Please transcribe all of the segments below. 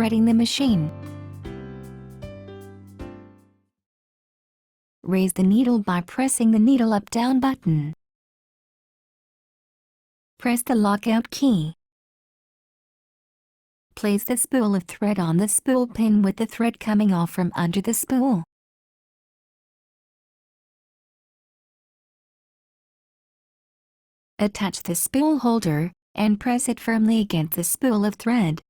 threading the machine. Raise the needle by pressing the needle up-down button. Press the lockout key. Place the spool of thread on the spool pin with the thread coming off from under the spool. Attach the spool holder and press it firmly against the spool of thread.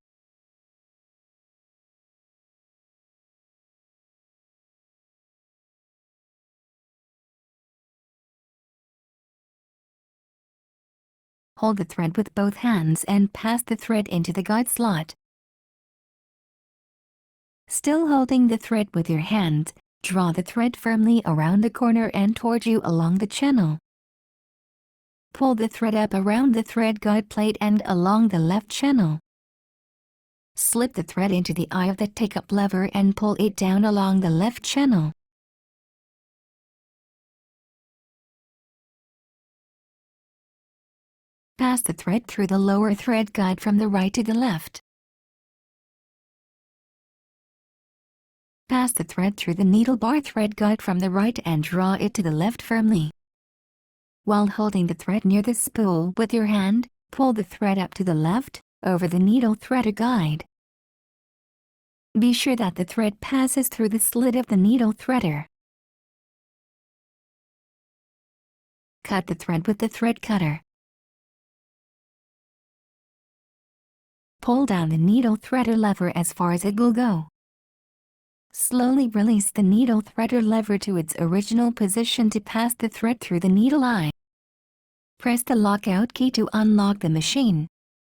Hold the thread with both hands and pass the thread into the guide slot. Still holding the thread with your hand, draw the thread firmly around the corner and toward you along the channel. Pull the thread up around the thread guide plate and along the left channel. Slip the thread into the eye of the take-up lever and pull it down along the left channel. Pass the thread through the lower thread guide from the right to the left. Pass the thread through the needle bar thread guide from the right and draw it to the left firmly. While holding the thread near the spool with your hand, pull the thread up to the left, over the needle threader guide. Be sure that the thread passes through the slit of the needle threader. Cut the thread with the thread cutter. Pull down the needle threader lever as far as it will go. Slowly release the needle threader lever to its original position to pass the thread through the needle eye. Press the lockout key to unlock the machine.